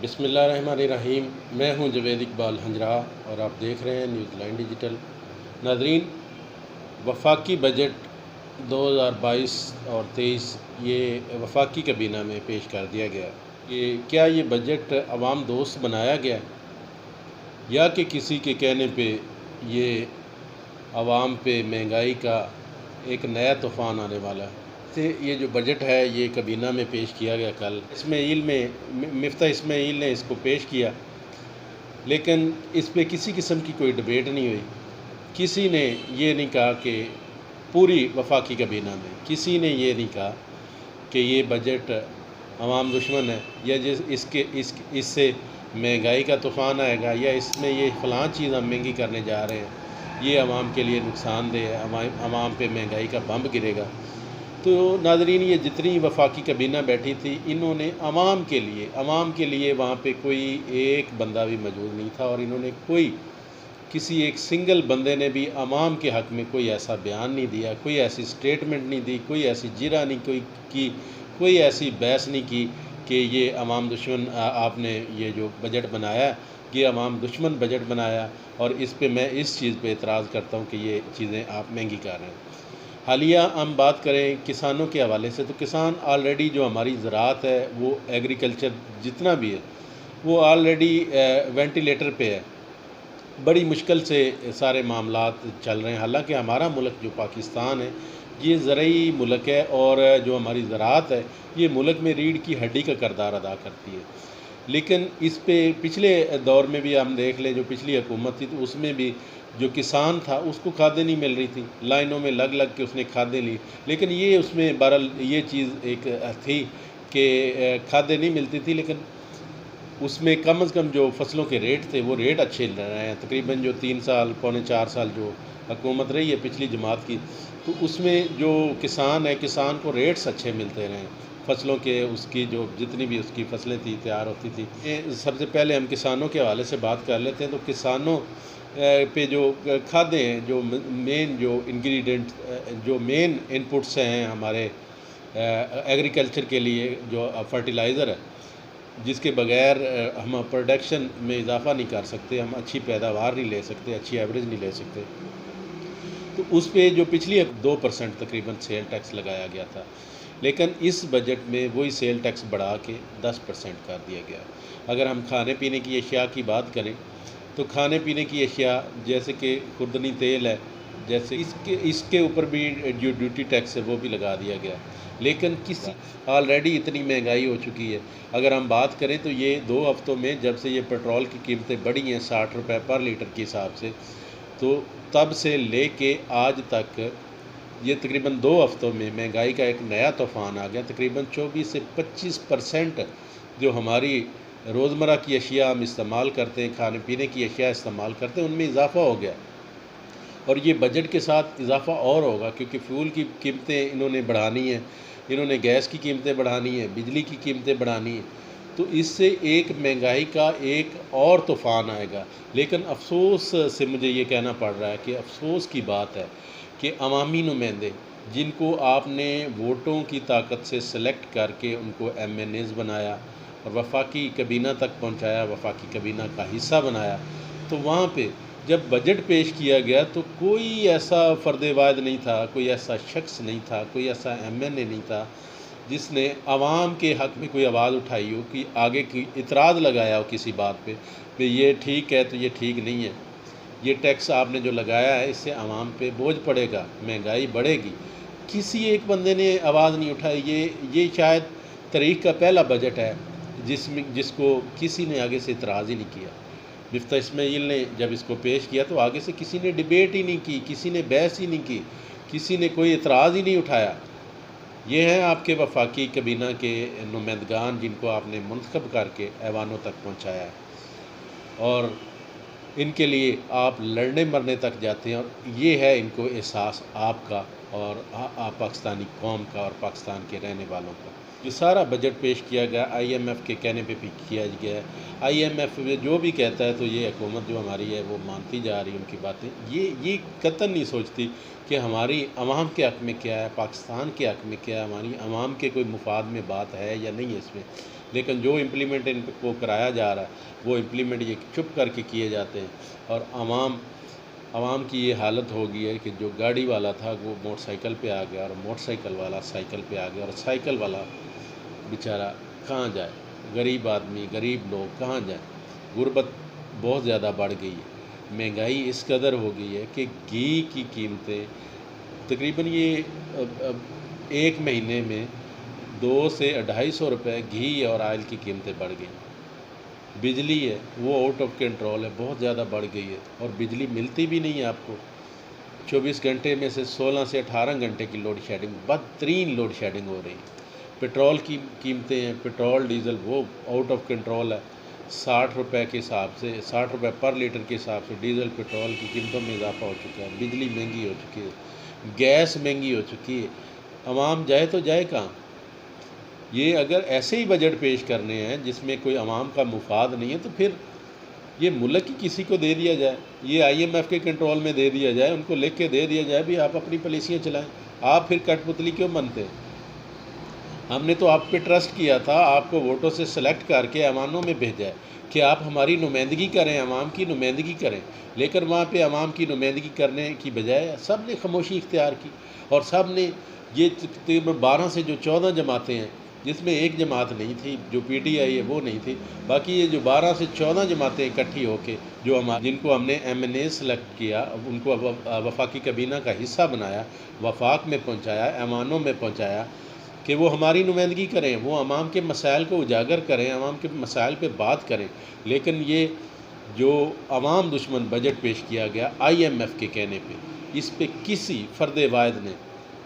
बिस्मिल्लाहिर्रहमानिर्रहीम। मैं हूं जवेद इकबाल हंजरा और आप देख रहे हैं न्यूज़ लाइन डिजिटल। नाज़रीन, वफाकी बजट 2022 और 23 ये वफाकी काबीना में पेश कर दिया गया। ये बजट अवाम दोस्त बनाया गया या कि किसी के कहने पे ये आवाम पे महंगाई का एक नया तूफ़ान आने वाला है। से ये जो बजट है ये काबीना में पेश किया गया कल मिफ्ता इस्माइल ने इसको पेश किया, लेकिन इस पे किसी किस्म की कोई डिबेट नहीं हुई। किसी ने ये नहीं कहा कि पूरी वफाकी काबीना में किसी ने ये नहीं कहा कि ये बजट अवाम दुश्मन है या इससे महंगाई का तूफ़ान आएगा या इसमें ये फ़लाँ चीज़ हम महंगी करने जा रहे हैं, ये आवाम के लिए नुकसानदेह है, आवाम पे महंगाई का बम गिरेगा। तो नाज़रीन, ये जितनी वफाकी काबीना बैठी थी इन्होंने आवाम के लिए वहाँ पे कोई एक बंदा भी मौजूद नहीं था और इन्होंने किसी एक सिंगल बंदे ने भी आवाम के हक़ में कोई ऐसा बयान नहीं दिया, कोई ऐसी स्टेटमेंट नहीं दी, कोई ऐसी जिरा नहीं कोई ऐसी बहस नहीं की कि ये अवाम दुश्मन आपने ये जो बजट बनाया ये अवाम दुश्मन बजट बनाया और इस पे मैं इस चीज़ पे एतराज़ करता हूँ कि ये चीज़ें आप महंगी कर रहे हैं। हालिया हम बात करें किसानों के हवाले से, तो किसान ऑलरेडी जो हमारी ज़राअत है वो एग्रीकल्चर जितना भी है वो ऑलरेडी वेंटिलेटर पे है। बड़ी मुश्किल से सारे मामलात चल रहे हैं। हालांकि हमारा मुल्क जो पाकिस्तान है ये ज़रई मुल्क है और जो हमारी ज़राअत है ये मुल्क में रीढ़ की हड्डी का किरदार अदा करती है। लेकिन इस पे पिछले दौर में भी हम देख लें, जो पिछली हुकूमत थी तो उसमें भी जो किसान था उसको खादें नहीं मिल रही थी, लाइनों में लग के उसने खादें ली। लेकिन ये उसमें बहरहाल ये चीज़ एक थी कि खादें नहीं मिलती थी, लेकिन उसमें कम से कम जो फसलों के रेट थे वो रेट अच्छे रहे हैं। तकरीबन जो 3 साल पौने 4 साल जो हुकूमत रही है पिछली जमात की, तो उसमें जो किसान को रेट्स अच्छे मिलते रहे फसलों के, उसकी जो जितनी भी उसकी फसलें थी तैयार होती थी। सबसे पहले हम किसानों के हवाले से बात कर लेते हैं। तो किसानों पे जो खादें हैं, जो मेन जो इंग्रेडिएंट जो मेन इनपुट्स हैं हमारे एग्रीकल्चर के लिए, जो फर्टिलाइज़र है जिसके बगैर हम प्रोडक्शन में इजाफ़ा नहीं कर सकते, हम अच्छी पैदावार नहीं ले सकते, अच्छी एवरेज नहीं ले सकते। तो उस पे जो पिछली 2% तकरीबन सेल टैक्स लगाया गया था, लेकिन इस बजट में वही सेल टैक्स बढ़ा के 10% कर दिया गया। अगर हम खाने पीने की अशिया की बात करें तो खाने पीने की अशिया जैसे कि खुर्दनी तेल है, जैसे इसके ऊपर भी जो ड्यूटी टैक्स है वो भी लगा दिया गया। लेकिन ऑलरेडी इतनी महंगाई हो चुकी है। अगर हम बात करें तो ये 2 हफ्तों में जब से ये पेट्रोल की कीमतें बढ़ी हैं 60 रुपये पर लीटर के हिसाब से, तो तब से ले के आज तक ये तकरीबन 2 हफ्तों में महंगाई का एक नया तूफ़ान आ गया। तकरीबन 24 से 25% जो हमारी रोज़मर्रा की अशिया हम इस्तेमाल करते हैं, खाने पीने की अशिया इस्तेमाल करते हैं, उनमें इजाफ़ा हो गया। और ये बजट के साथ इजाफ़ा और होगा क्योंकि फ्यूल की कीमतें इन्होंने बढ़ानी है, इन्होंने गैस की कीमतें बढ़ानी है, बिजली की कीमतें बढ़ानी है। तो इससे एक महंगाई का एक और तूफ़ान आएगा। लेकिन अफसोस से मुझे ये कहना पड़ रहा है कि अफसोस की बात है कि अवामी नुमाइंदे जिनको आपने वोटों की ताकत से सेलेक्ट करके उनको MNAs बनाया और वफाकी काबीना तक पहुंचाया, वफाकी काबीना का हिस्सा बनाया, तो वहाँ पे जब बजट पेश किया गया तो कोई ऐसा फ़र्द वाहिद नहीं था, कोई ऐसा शख्स नहीं था, कोई ऐसा MNA नहीं था जिसने आवाम के हक़ में कोई आवाज़ उठाई हो कि आगे की इतराज़ लगाया हो किसी बात पे कि ये ठीक है तो ये ठीक नहीं है, ये टैक्स आपने जो लगाया है इससे आवाम पे बोझ पड़ेगा, महंगाई बढ़ेगी। किसी एक बंदे ने आवाज़ नहीं उठाई। ये शायद तारीख़ का पहला बजट है जिसको किसी ने आगे से इतराज़ ही नहीं किया। मिफ्ता इस्माइल ने जब इसको पेश किया तो आगे से किसी ने डिबेट ही नहीं की, किसी ने बहस ही नहीं की, किसी ने कोई इतराज़ ही नहीं उठाया। ये हैं आपके वफाकी काबीना के नुमाइंदगान जिनको आपने मुंतखब करके ऐवानों तक पहुंचाया है और इनके लिए आप लड़ने मरने तक जाते हैं। और ये है इनको एहसास आपका और पाकिस्तानी कौम का और पाकिस्तान के रहने वालों का। जो सारा बजट पेश किया गया IMF के कहने पे भी किया गया है। IMF जो भी कहता है तो ये हुकूमत जो हमारी है वो मानती जा रही है उनकी बातें। ये कतई नहीं सोचती कि हमारी अवाम के हक़ में क्या है, पाकिस्तान के हक़ में क्या है, हमारी अवाम के कोई मुफाद में बात है या नहीं है। इसमें लेकिन जो इम्प्लीमेंट इनको कराया जा रहा है वो इम्प्लीमेंट ये चुप करके किए जाते हैं। और आवाम की ये हालत हो गई है कि जो गाड़ी वाला था वो मोटरसाइकिल पे आ गया और मोटरसाइकिल वाला साइकिल पे आ गया, और साइकिल वाला बेचारा कहाँ जाए, गरीब आदमी गरीब लोग कहाँ जाए। गुर्बत बहुत ज़्यादा बढ़ गई है, महंगाई इस कदर हो गई है कि घी की कीमतें तकरीबन ये एक महीने में 200 से 250 रुपये घी और आयल की कीमतें बढ़ गई। बिजली है वो आउट ऑफ कंट्रोल है, बहुत ज़्यादा बढ़ गई है, और बिजली मिलती भी नहीं है आपको। 24 घंटे में से 16 से 18 घंटे की लोड शेडिंग, बदतरीन लोड शेडिंग हो रही है। पेट्रोल की कीमतें हैं, पेट्रोल डीज़ल वो आउट ऑफ कंट्रोल है। 60 रुपये के हिसाब से 60 रुपये पर लीटर के हिसाब से डीज़ल पेट्रोल की कीमतों में इजाफा हो चुका है। बिजली महंगी हो चुकी है, गैस महंगी हो चुकी है। आवाम जाए तो जाए कहाँ? ये अगर ऐसे ही बजट पेश करने हैं जिसमें कोई आवाम का मुफाद नहीं है, तो फिर ये मुल्क ही किसी को दे दिया जाए, ये IMF के कंट्रोल में दे दिया जाए, उनको लिख के दे दिया जाए भी आप अपनी पॉलिसियाँ चलाएं। आप फिर कठपुतली क्यों बनते हैं? हमने तो आप पे ट्रस्ट किया था, आपको वोटों से सेलेक्ट करके अवानों में भेजा है कि आप हमारी नुमाइंदगी करें, अवाम की नुमाइंदगी करें। लेकिन वहाँ पे अवाम की नुमाइंदगी करने की बजाय सब ने खामोशी इख्तियार की, और सब ने ये तकरीबन 12 से जो 14 जमातें हैं, जिसमें एक जमात नहीं थी जो PTI है वो नहीं थी, बाकी ये जो 12 से 14 जमातें इकट्ठी होके जो जिनको हमने MNA सेलेक्ट किया, उनको वफाकी काबीना का हिस्सा बनाया, वफाक में पहुँचाया, ऐवानों में पहुँचाया कि वो हमारी नुमाइंदगी करें, वो अवाम के मसाइल को उजागर करें, अवाम के मसाइल पे बात करें। लेकिन ये जो अवाम दुश्मन बजट पेश किया गया IMF के कहने पे, इस पे किसी फ़र्द वाहिद ने,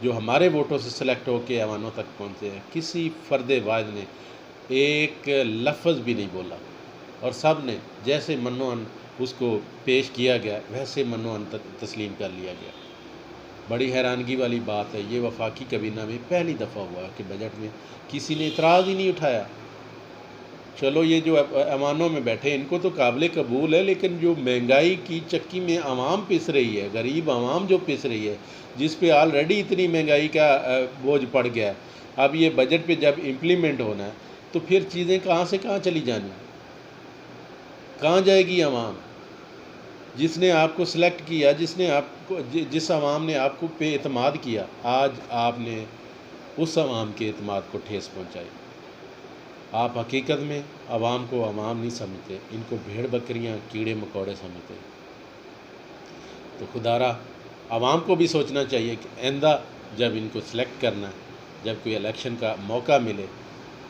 जो हमारे वोटों से सेलेक्ट होकर ऐवानों तक पहुँचे हैं, किसी फ़र्द वाहिद ने एक लफ्ज़ भी नहीं बोला, और सब ने जैसे मनोअन उसको पेश किया गया वैसे मनोअन तस्लीम कर लिया गया। बड़ी हैरानगी वाली बात है, ये वफाकी काबीना में पहली दफ़ा हुआ कि बजट में किसी ने इतराज़ ही नहीं उठाया। चलो ये जो ऐवानों में बैठे इनको तो काबिल कबूल है, लेकिन जो महंगाई की चक्की में आवाम पिस रही है, गरीब आवाम जो पिस रही है, जिस पे ऑलरेडी इतनी महंगाई का बोझ पड़ गया है, अब ये बजट पे जब इम्प्लीमेंट होना है तो फिर चीज़ें कहाँ से कहाँ चली जानी, कहाँ जाएगी आवाम? जिसने आपको सिलेक्ट किया, जिस आवाम ने आपको पे एतमाद किया, आज आपने उस आवाम के एतमाद को ठेस पहुँचाई। आप हकीकत में आवाम को आवाम नहीं समझते, इनको भेड़ बकरियां कीड़े मकोड़े समझते। तो खुदारा आवाम को भी सोचना चाहिए कि आइंदा जब इनको सेलेक्ट करना है, जब कोई इलेक्शन का मौका मिले,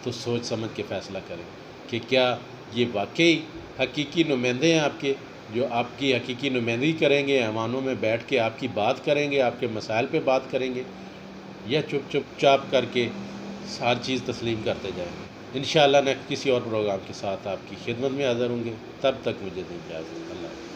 तो सोच समझ के फ़ैसला करें कि क्या ये वाकई हकीकी नुमाइंदे हैं आपके, जो आपकी हकीकी नुमाइंदगी करेंगे, ऐवानों में बैठ के आपकी बात करेंगे, आपके मसाइल पे बात करेंगे, या चुपचाप करके हर चीज़ तस्लीम करते जाएंगे। इंशाअल्लाह नेक्स्ट किसी और प्रोग्राम के साथ आपकी खिदमत में हाज़िर होंगे। तब तक मुझे दें इजाज़त। अल्लाह।